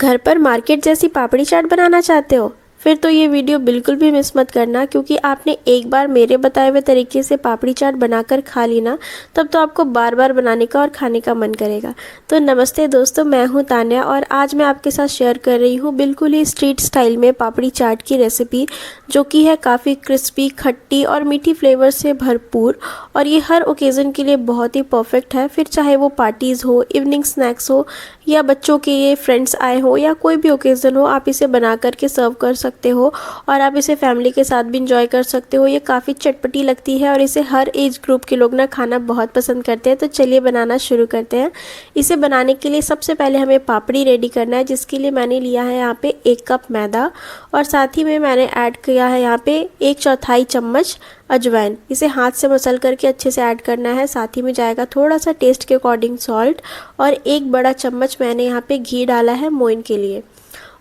घर पर मार्केट जैसी पापड़ी चाट बनाना चाहते हो? फिर तो ये वीडियो बिल्कुल भी मिस मत करना, क्योंकि आपने एक बार मेरे बताए हुए तरीके से पापड़ी चाट बनाकर खा ली ना, तब तो आपको बार बार बनाने का और खाने का मन करेगा। तो नमस्ते दोस्तों, मैं हूँ तान्या और आज मैं आपके साथ शेयर कर रही हूँ बिल्कुल ही स्ट्रीट स्टाइल में पापड़ी चाट की रेसिपी, जो कि है काफ़ी क्रिस्पी, खट्टी और मीठी फ्लेवर से भरपूर। और ये हर ओकेज़न के लिए बहुत ही परफेक्ट है। फिर चाहे वो पार्टीज़ हो, इवनिंग स्नैक्स हो, या बच्चों के ये फ्रेंड्स आए हो, या कोई भी ओकेज़न हो, आप इसे बना करके सर्व कर सकते हो और आप इसे फैमिली के साथ भी इंजॉय कर सकते हो। ये काफ़ी चटपटी लगती है और इसे हर एज ग्रुप के लोग ना खाना बहुत पसंद करते हैं। तो चलिए बनाना शुरू करते हैं। इसे बनाने के लिए सबसे पहले हमें पापड़ी रेडी करना है, जिसके लिए मैंने लिया है यहाँ पे 1 कप मैदा और साथ ही में मैंने ऐड किया है यहाँ पे 1/4 चम्मच अजवाइन। इसे हाथ से मसल करके अच्छे से ऐड करना है। साथ ही में जाएगा थोड़ा सा टेस्ट के अकॉर्डिंग सॉल्ट और 1 बड़ा चम्मच मैंने यहाँ पे घी डाला है मोइन के लिए।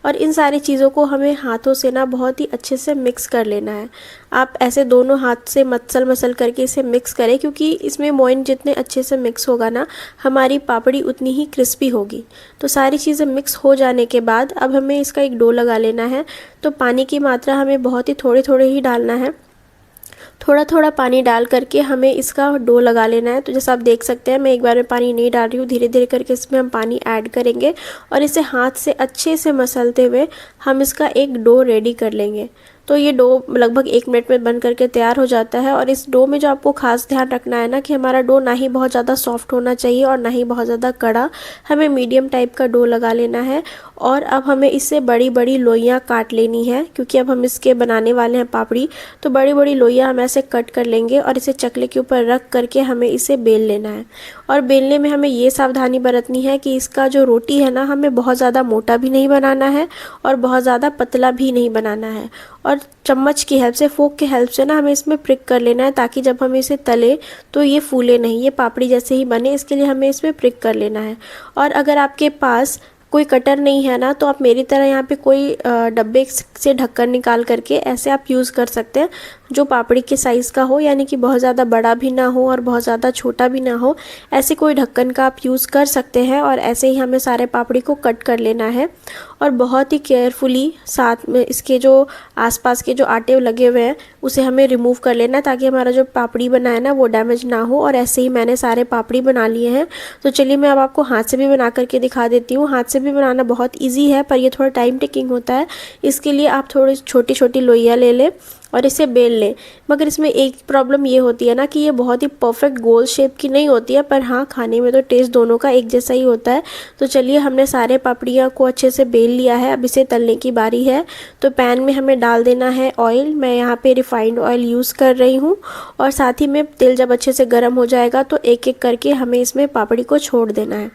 और इन सारी चीज़ों को हमें हाथों से ना बहुत ही अच्छे से मिक्स कर लेना है। आप ऐसे दोनों हाथ से मसल करके इसे मिक्स करें, क्योंकि इसमें मोइन जितने अच्छे से मिक्स होगा ना, हमारी पापड़ी उतनी ही क्रिस्पी होगी। तो सारी चीज़ें मिक्स हो जाने के बाद अब हमें इसका एक डो लगा लेना है। तो पानी की मात्रा हमें बहुत ही थोड़े थोड़े ही डालना है। थोड़ा थोड़ा पानी डाल करके हमें इसका डो लगा लेना है। तो जैसा आप देख सकते हैं, मैं एक बार में पानी नहीं डाल रही हूँ, धीरे धीरे करके इसमें हम पानी ऐड करेंगे और इसे हाथ से अच्छे से मसलते हुए हम इसका एक डो रेडी कर लेंगे। तो ये डो लगभग 1 मिनट में बन करके तैयार हो जाता है। और इस डो में जो आपको खास ध्यान रखना है ना, कि हमारा डो ना ही बहुत ज़्यादा सॉफ्ट होना चाहिए और ना ही बहुत ज़्यादा कड़ा, हमें मीडियम टाइप का डो लगा लेना है। और अब हमें इससे बड़ी बड़ी लोइयाँ काट लेनी है, क्योंकि अब हम इसके बनाने वाले हैं पापड़ी। तो बड़ी बड़ी लोइयाँ हम ऐसे कट कर लेंगे और इसे चकले के ऊपर रख करके हमें इसे बेल लेना है। और बेलने में हमें ये सावधानी बरतनी है कि इसका जो रोटी है ना, हमें बहुत ज़्यादा मोटा भी नहीं बनाना है और बहुत ज़्यादा पतला भी नहीं बनाना है। और चम्मच की हेल्प से, फोक की हेल्प से ना हमें इसमें प्रिक कर लेना है, ताकि जब हम इसे तले तो ये फूले नहीं, ये पापड़ी जैसे ही बने। इसके लिए हमें इसमें प्रिक कर लेना है। और अगर आपके पास कोई कटर नहीं है ना, तो आप मेरी तरह यहाँ पे कोई डब्बे से ढक्कन निकाल करके ऐसे आप यूज़ कर सकते हैं, जो पापड़ी के साइज़ का हो, यानी कि बहुत ज़्यादा बड़ा भी ना हो और बहुत ज़्यादा छोटा भी ना हो। ऐसे कोई ढक्कन का आप यूज़ कर सकते हैं। और ऐसे ही हमें सारे पापड़ी को कट कर लेना है और बहुत ही केयरफुली साथ में इसके जो आसपास के जो आटे लगे हुए हैं उसे हमें रिमूव कर लेना है, ताकि हमारा जो पापड़ी बना है ना वो डैमेज ना हो। और ऐसे ही मैंने सारे पापड़ी बना लिए हैं। तो चलिए मैं अब आपको हाथ से भी बना करके दिखा देती हूँ। हाथ से भी बनाना बहुत ईजी है, पर ये थोड़ा टाइम टेकिंग होता है। इसके लिए आप थोड़ी छोटी छोटी लोइयाँ ले लें और इसे बेल लें। मगर इसमें एक प्रॉब्लम ये होती है ना, कि ये बहुत ही परफेक्ट गोल शेप की नहीं होती है, पर हाँ, खाने में तो टेस्ट दोनों का एक जैसा ही होता है। तो चलिए, हमने सारे पापड़ियाँ को अच्छे से बेल लिया है। अब इसे तलने की बारी है। तो पैन में हमें डाल देना है ऑयल। मैं यहाँ पे रिफाइंड ऑयल यूज़ कर रही हूँ। और साथ ही में तेल जब अच्छे से गर्म हो जाएगा तो एक एक करके हमें इसमें पापड़ी को छोड़ देना है।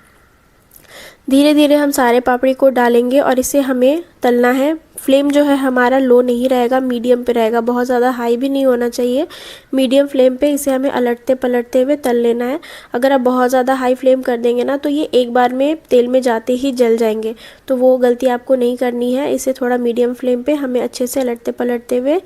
धीरे धीरे हम सारे पापड़ी को डालेंगे और इसे हमें तलना है। फ्लेम जो है हमारा लो नहीं रहेगा, मीडियम पे रहेगा, बहुत ज़्यादा हाई भी नहीं होना चाहिए। मीडियम फ्लेम पे इसे हमें अलटते पलटते हुए तल लेना है। अगर आप बहुत ज़्यादा हाई फ्लेम कर देंगे ना, तो ये एक बार में तेल में जाते ही जल जाएंगे। तो वो गलती आपको नहीं करनी है। इसे थोड़ा मीडियम फ्लेम पे हमें अच्छे से अलटते पलटते हुए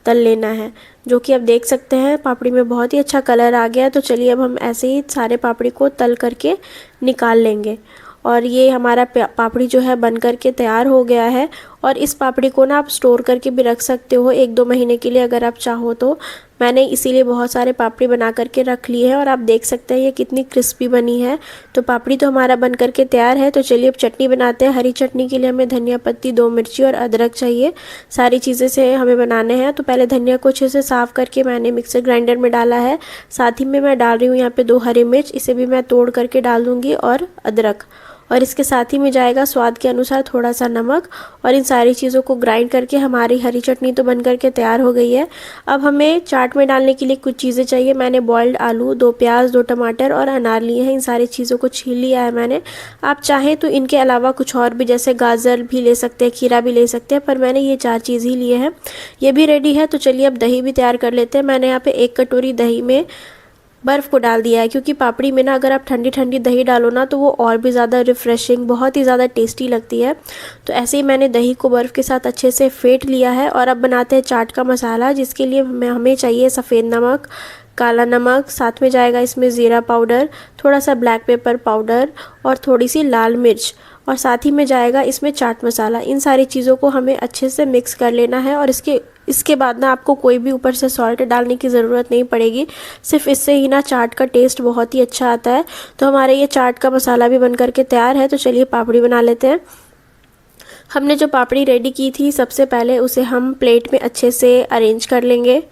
तल लेना है, जो कि आप देख सकते हैं पापड़ी में बहुत ही अच्छा कलर आ गया है। तो चलिए, अब हम ऐसे ही सारे पापड़ी को तल करके निकाल लेंगे। और ये हमारा पापड़ी जो है बन करके तैयार हो गया है। और इस पापड़ी को ना आप स्टोर करके भी रख सकते हो 1-2 महीने के लिए, अगर आप चाहो तो। मैंने इसीलिए बहुत सारे पापड़ी बना करके रख लिए हैं और आप देख सकते हैं ये कितनी क्रिस्पी बनी है। तो पापड़ी तो हमारा बन करके तैयार है। तो चलिए अब चटनी बनाते हैं। हरी चटनी के लिए हमें धनिया पत्ती, 2 मिर्ची और अदरक चाहिए। सारी चीज़ें से हमें बनाने हैं। तो पहले धनिया को अच्छे से साफ़ करके मैंने मिक्सर ग्राइंडर में डाला है। साथ ही में मैं डाल रही हूँ यहाँ पे 2 हरी मिर्च, इसे भी मैं तोड़ करके डाल दूँगी, और अदरक। और इसके साथ ही में जाएगा स्वाद के अनुसार थोड़ा सा नमक। और इन सारी चीज़ों को ग्राइंड करके हमारी हरी चटनी तो बन करके तैयार हो गई है। अब हमें चाट में डालने के लिए कुछ चीज़ें चाहिए। मैंने बॉइल्ड आलू, 2 प्याज, 2 टमाटर और अनार लिए हैं। इन सारी चीज़ों को छील लिया है मैंने। आप चाहें तो इनके अलावा कुछ और भी, जैसे गाजर भी ले सकते हैं, खीरा भी ले सकते हैं, पर मैंने ये 4 चीज़ ही लिए हैं। ये भी रेडी है। तो चलिए अब दही भी तैयार कर लेते हैं। मैंने यहाँ पे 1 कटोरी दही में बर्फ़ को डाल दिया है, क्योंकि पापड़ी में ना अगर आप ठंडी ठंडी दही डालो ना, तो वो और भी ज़्यादा रिफ़्रेशिंग, बहुत ही ज़्यादा टेस्टी लगती है। तो ऐसे ही मैंने दही को बर्फ़ के साथ अच्छे से फेंट लिया है। और अब बनाते हैं चाट का मसाला, जिसके लिए हमें चाहिए सफ़ेद नमक, काला नमक, साथ में जाएगा इसमें ज़ीरा पाउडर, थोड़ा सा ब्लैक पेपर पाउडर और थोड़ी सी लाल मिर्च। और साथ ही में जाएगा इसमें चाट मसाला। इन सारी चीज़ों को हमें अच्छे से मिक्स कर लेना है और इसके बाद ना आपको कोई भी ऊपर से सॉल्ट डालने की ज़रूरत नहीं पड़ेगी। सिर्फ इससे ही ना चाट का टेस्ट बहुत ही अच्छा आता है। तो हमारे ये चाट का मसाला भी बन करके तैयार है। तो चलिए पापड़ी बना लेते हैं। हमने जो पापड़ी रेडी की थी सबसे पहले उसे हम प्लेट में अच्छे से अरेंज कर लेंगे।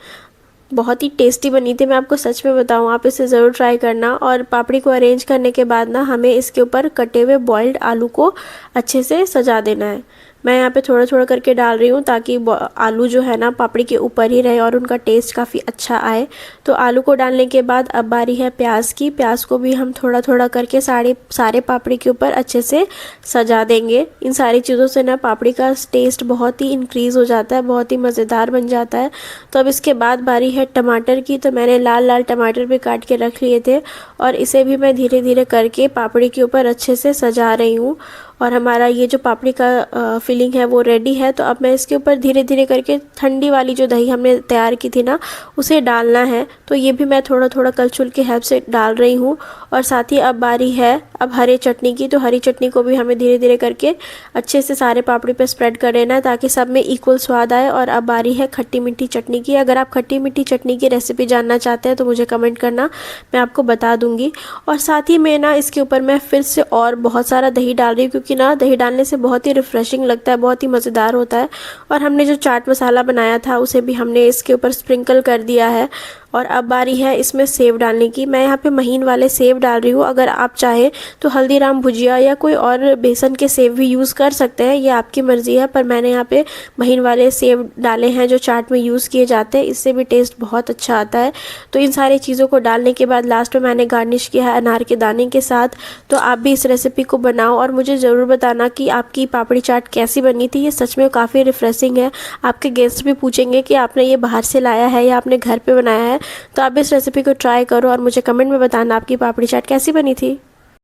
बहुत ही टेस्टी बनी थी, मैं आपको सच में बताऊँ, आप इसे ज़रूर ट्राई करना। और पापड़ी को अरेंज करने के बाद ना हमें इसके ऊपर कटे हुए बॉइल्ड आलू को अच्छे से सजा देना है। मैं यहाँ पे थोड़ा थोड़ा करके डाल रही हूँ ताकि आलू जो है ना पापड़ी के ऊपर ही रहे और उनका टेस्ट काफ़ी अच्छा आए। तो आलू को डालने के बाद अब बारी है प्याज की। प्याज को भी हम थोड़ा थोड़ा करके सारे पापड़ी के ऊपर अच्छे से सजा देंगे। इन सारी चीज़ों से ना पापड़ी का टेस्ट बहुत ही इंक्रीज़ हो जाता है, बहुत ही मज़ेदार बन जाता है। तो अब इसके बाद बारी है टमाटर की। तो मैंने लाल लाल टमाटर भी काट के रख लिए थे और इसे भी मैं धीरे धीरे करके पापड़ी के ऊपर अच्छे से सजा रही हूँ। और हमारा ये जो पापड़ी का फिलिंग है वो रेडी है। तो अब मैं इसके ऊपर धीरे धीरे करके ठंडी वाली जो दही हमने तैयार की थी ना उसे डालना है। तो ये भी मैं थोड़ा थोड़ा कलछुल की हेल्प से डाल रही हूँ। और साथ ही अब बारी है अब हरी चटनी की। तो हरी चटनी को भी हमें धीरे धीरे करके अच्छे से सारे पापड़ी पे स्प्रेड कर देना है ताकि सब में इक्वल स्वाद आए। और अब बारी है खट्टी मीठी चटनी की। अगर आप खट्टी मीठी चटनी की रेसिपी जानना चाहते हैं तो मुझे कमेंट करना, मैं आपको बता दूंगी। और साथ ही में ना इसके ऊपर मैं फिर से और बहुत सारा दही डाल रही हूँ क्योंकि ना दही डालने से बहुत ही रिफ़्रेशिंग लगता है, बहुत ही मज़ेदार होता है। और हमने जो चाट मसाला बनाया था उसे भी हमने इसके ऊपर स्प्रिंकल कर दिया है। और अब बारी है इसमें सेव डालने की। मैं यहाँ पे महीन वाले सेव डाल रही हूँ। अगर आप चाहें तो हल्दीराम भुजिया या कोई और बेसन के सेव भी यूज़ कर सकते हैं, ये आपकी मर्ज़ी है। पर मैंने यहाँ पे महीन वाले सेव डाले हैं जो चाट में यूज़ किए जाते हैं, इससे भी टेस्ट बहुत अच्छा आता है। तो इन सारी चीज़ों को डालने के बाद लास्ट में मैंने गार्निश किया है अनार के दाने के साथ। तो आप भी इस रेसिपी को बनाओ और मुझे ज़रूर बताना कि आपकी पापड़ी चाट कैसी बनी थी। ये सच में काफ़ी रिफ्रेशिंग है। आपके गेस्ट भी पूछेंगे कि आपने ये बाहर से लाया है या आपने घर पे बनाया है। तो आप इस रेसिपी को ट्राई करो और मुझे कमेंट में बताना आपकी पापड़ी चाट कैसी बनी थी।